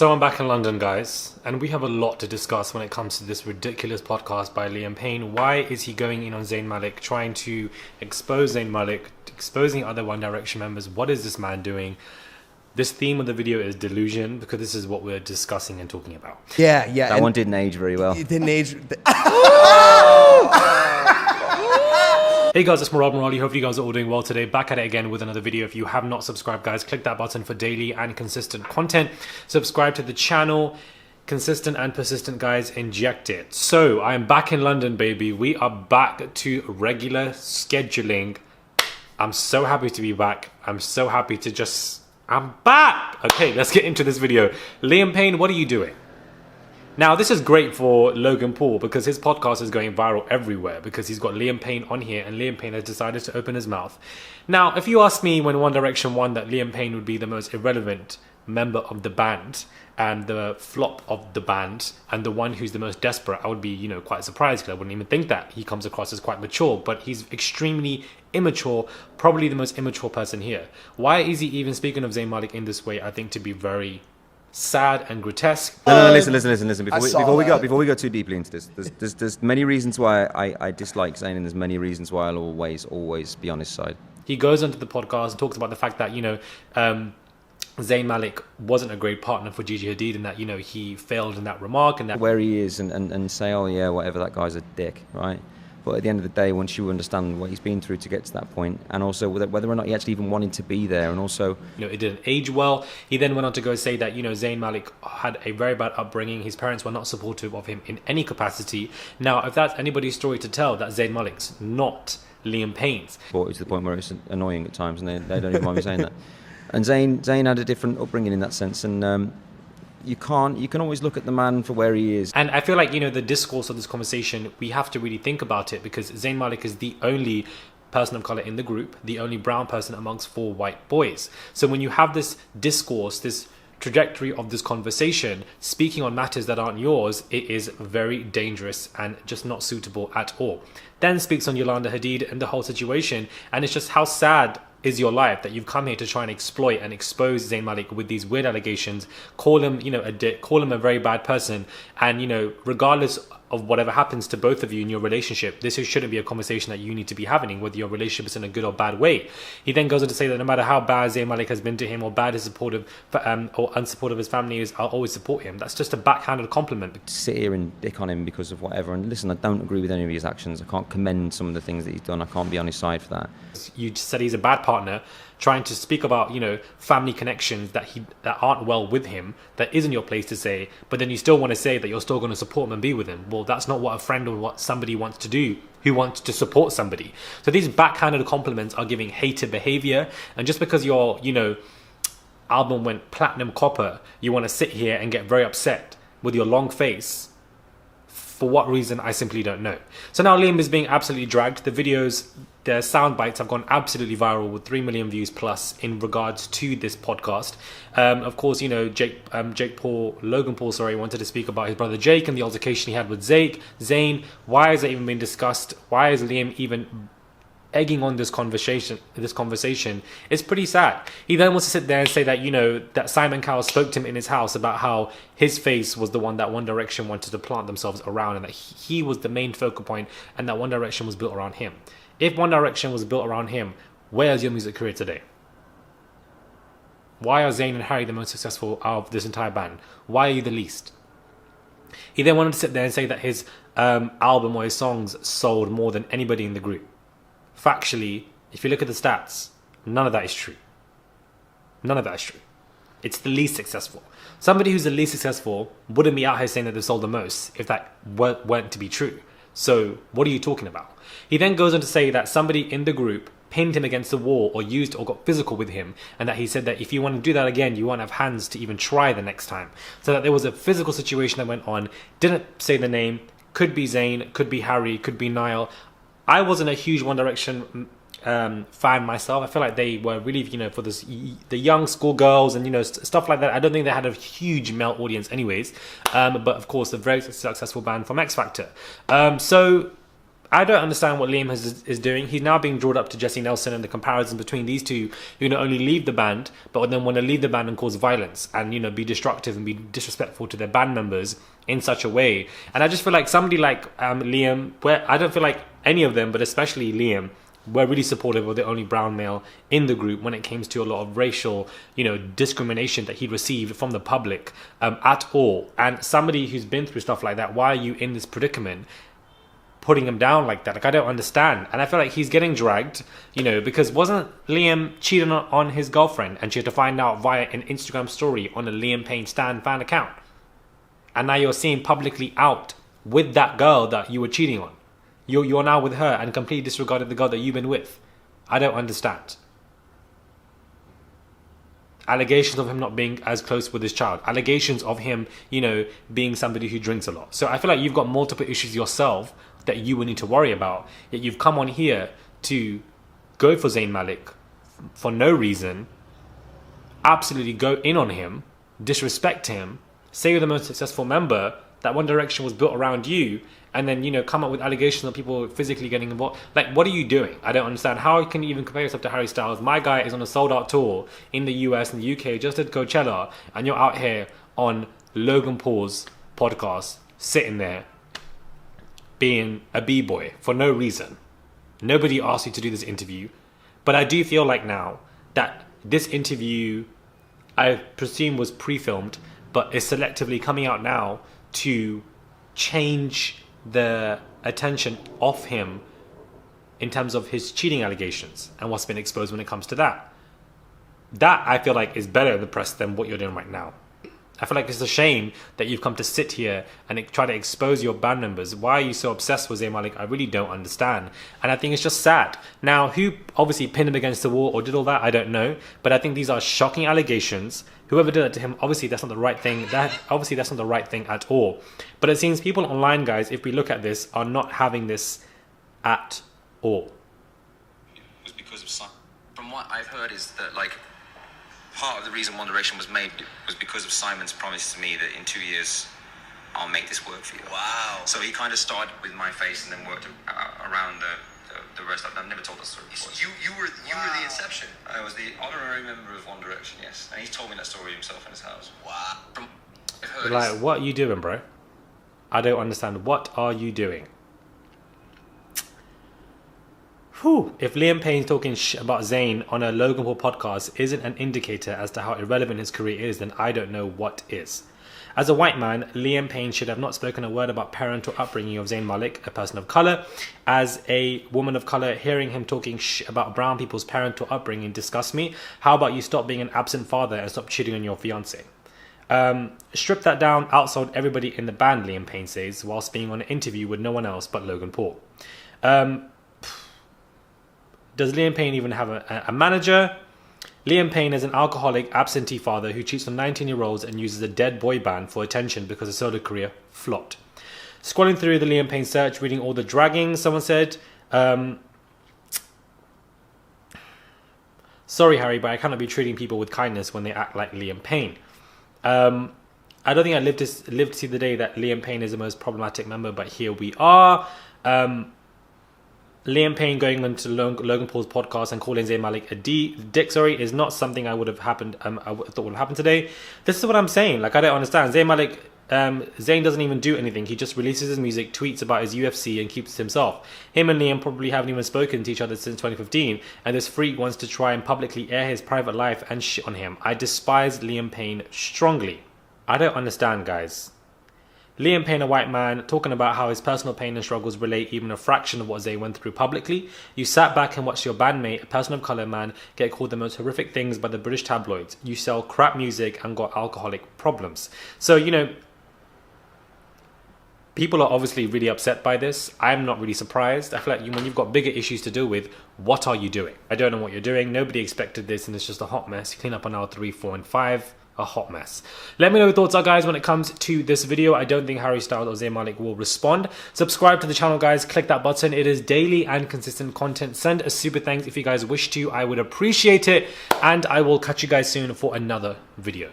So I'm back in London, guys, and we have a lot to discuss when it comes to this ridiculous podcast by Liam Payne. Why is he going in on Zayn Malik, trying to expose Zayn Malik, exposing other One Direction members? What is this man doing? This theme of the video is delusion, because this is what we're discussing and talking about. Yeah. That one didn't age very well. It didn't age. Hey guys, it's Morali. Hope you guys are all doing well today. Back at it again with another video. If you have not subscribed, guys, click that button for daily and consistent content. Subscribe to the channel. Consistent and persistent, guys, inject it. So I am back in London, baby. We are back to regular scheduling. I'm so happy to be back. I'm so happy to I'm back. Okay, let's get into this video. Liam Payne, what are you doing? Now, this is great for Logan Paul because his podcast is going viral everywhere because he's got Liam Payne on here and Liam Payne has decided to open his mouth. Now, if you asked me when One Direction won that Liam Payne would be the most irrelevant member of the band and the flop of the band and the one who's the most desperate, I would be, quite surprised because I wouldn't even think that. He comes across as quite mature, but he's extremely immature, probably the most immature person here. Why is he even speaking of Zayn Malik in this way? I think to be very sad and grotesque. No, listen. Before we go too deeply into this, there's many reasons why I dislike Zayn, and there's many reasons why I'll always be on his side. He goes onto the podcast and talks about the fact that Zayn Malik wasn't a great partner for Gigi Hadid, and that he failed in that remark, and that where he is, and say, oh yeah, whatever, that guy's a dick, right? But at the end of the day, once you understand what he's been through to get to that point, and also whether or not he actually even wanted to be there, and also it didn't age well. He then went on to go say that Zayn Malik had a very bad upbringing. His parents were not supportive of him in any capacity. Now, if that's anybody's story to tell, that Zayn Malik's not Liam Payne's. Brought it to the point where it's annoying at times, and they don't even mind me saying that. And Zayn had a different upbringing in that sense, and you can always look at the man for where he is. And I feel like, the discourse of this conversation, we have to really think about it because Zayn Malik is the only person of color in the group, the only brown person amongst 4 white boys. So when you have this discourse, this trajectory of this conversation, speaking on matters that aren't yours, it is very dangerous and just not suitable at all. Then speaks on Yolanda Hadid and the whole situation, and it's just how sad is your life that you've come here to try and exploit and expose Zayn Malik with these weird allegations, call him, a dick, call him a very bad person, and, regardless of whatever happens to both of you in your relationship, this shouldn't be a conversation that you need to be having, whether your relationship is in a good or bad way. He then goes on to say that no matter how bad Zayn Malik has been to him or bad his supportive or unsupportive his family is, I'll always support him. That's just a backhanded compliment. Sit here and dick on him because of whatever. And listen, I don't agree with any of his actions. I can't commend some of the things that he's done. I can't be on his side for that. You just said he's a bad partner, trying to speak about family connections that aren't well with him, that isn't your place to say, but then you still want to say that you're still going to support him and be with him. Well, that's not what a friend or what somebody wants to do who wants to support somebody. So these backhanded compliments are giving hater behavior, and just because your album went platinum copper, you want to sit here and get very upset with your long face. For what reason, I simply don't know. So now Liam is being absolutely dragged. The videos, their sound bites have gone absolutely viral with 3 million views plus in regards to this podcast. Of course, Logan Paul, wanted to speak about his brother Jake and the altercation he had with Zayn. Why has that even been discussed? Why is Liam even egging on this conversation? It's pretty sad. He then wants to sit there and say that that Simon Cowell spoke to him in his house about how his face was the one that One Direction wanted to plant themselves around, and that he was the main focal point, and that One Direction was built around him. If One Direction was built around him, where is your music career today? Why are Zayn and Harry the most successful out of this entire band? Why are you the least? He then wanted to sit there and say that his album or his songs sold more than anybody in the group. Factually, if you look at the stats, none of that is true. None of that is true. It's the least successful. Somebody who's the least successful wouldn't be out here saying that they sold the most if that weren't to be true. So what are you talking about? He then goes on to say that somebody in the group pinned him against the wall or used or got physical with him, and that he said that if you want to do that again, you won't have hands to even try the next time. So that there was a physical situation that went on. Didn't say the name. Could be Zayn, could be Harry, could be Niall. I wasn't a huge One Direction fan myself. I feel like they were really, for the young school girls and, stuff like that. I don't think they had a huge male audience anyways. But of course, a very successful band from X Factor. So I don't understand what Liam is doing. He's now being drawn up to Jesse Nelson, and the comparison between these two who not only leave the band, but then want to leave the band and cause violence and, you know, be destructive and be disrespectful to their band members in such a way. And I just feel like somebody like Liam, where I don't feel like any of them, but especially Liam, were really supportive of the only brown male in the group when it came to a lot of racial, you know, discrimination that he'd received from the public at all. And somebody who's been through stuff like that, why are you in this predicament? Putting him down like that, like, I don't understand. And I feel like he's getting dragged, you know, because wasn't Liam cheating on his girlfriend, and she had to find out via an Instagram story on a Liam Payne Stan fan account, and now you're seeing publicly out with that girl that you were cheating on. You're now with her and completely disregarded the girl that you've been with. I don't understand. Allegations of him not being as close with his child. Allegations of him, you know, being somebody who drinks a lot. So I feel like you've got multiple issues yourself that you will need to worry about. Yet you've come on here to go for Zayn Malik for no reason, absolutely go in on him, disrespect him, say you're the most successful member, that One Direction was built around you, and then, you know, come up with allegations of people physically getting involved. Like, what are you doing? I don't understand. How can you even compare yourself to Harry Styles? My guy is on a sold-out tour in the US and the UK, just at Coachella, and you're out here on Logan Paul's podcast, sitting there, being a b-boy for no reason. Nobody asked you to do this interview. But I do feel like now that this interview, I presume, was pre-filmed, but is selectively coming out now to change the attention off him in terms of his cheating allegations and what's been exposed when it comes to that. That, I feel like, is better in the press than what you're doing right now. I feel like it's a shame that you've come to sit here and try to expose your band members. Why are you so obsessed with Zayn Malik? I really don't understand. And I think it's just sad. Now, who obviously pinned him against the wall or did all that, I don't know. But I think these are shocking allegations. Whoever did that to him, obviously that's not the right thing. Obviously that's not the right thing at all. But it seems people online, guys, if we look at this, are not having this at all. It was because of from what I've heard is that, like, part of the reason One Direction was made was because of Simon's promise to me that in 2 years I'll make this work for you. Wow. So he kind of started with my face and then worked around the rest of them. I've never told that story before. You were the inception. I was the honorary member of One Direction, yes. And he told me that story himself in his house. Wow. From I've heard Like, what are you doing, bro? I don't understand. What are you doing? Whew. If Liam Payne's talking about Zayn on a Logan Paul podcast isn't an indicator as to how irrelevant his career is, then I don't know what is. As a white man, Liam Payne should have not spoken a word about parental upbringing of Zayn Malik, a person of colour. As a woman of colour, hearing him talking about brown people's parental upbringing disgusts me. How about you stop being an absent father and stop cheating on your fiancé? Strip that down, outsold everybody in the band, Liam Payne says, whilst being on an interview with no one else but Logan Paul. Does Liam Payne even have a manager? Liam Payne is an alcoholic, absentee father who cheats on 19-year-olds and uses a dead boy band for attention because his solo career flopped. Scrolling through the Liam Payne search, reading all the dragging, someone said, sorry, Harry, but I cannot be treating people with kindness when they act like Liam Payne. I don't think I lived to see the day that Liam Payne is the most problematic member, but here we are. Liam Payne going onto Logan Paul's podcast and calling Zayn Malik a dick, is not something I would have happened. I thought would have happened today. This is what I'm saying. Like, I don't understand. Zayn Malik, Zayn doesn't even do anything. He just releases his music, tweets about his UFC, and keeps it himself. Him and Liam probably haven't even spoken to each other since 2015, and this freak wants to try and publicly air his private life and shit on him. I despise Liam Payne strongly. I don't understand, guys. Liam Payne, a white man, talking about how his personal pain and struggles relate even a fraction of what Zayn went through publicly. You sat back and watched your bandmate, a person of colour man, get called the most horrific things by the British tabloids. You sell crap music and got alcoholic problems. So, you know, people are obviously really upset by this. I'm not really surprised. I feel like when you've got bigger issues to deal with, what are you doing? I don't know what you're doing. Nobody expected this, and it's just a hot mess. You clean up on hour 3, 4, and 5. A hot mess. Let me know your thoughts are, guys, when it comes to this video. I don't think Harry Styles or Zayn Malik will respond. Subscribe to the channel, guys. Click that button. It is daily and consistent content. Send a super thanks if you guys wish to. I would appreciate it. And I will catch you guys soon for another video.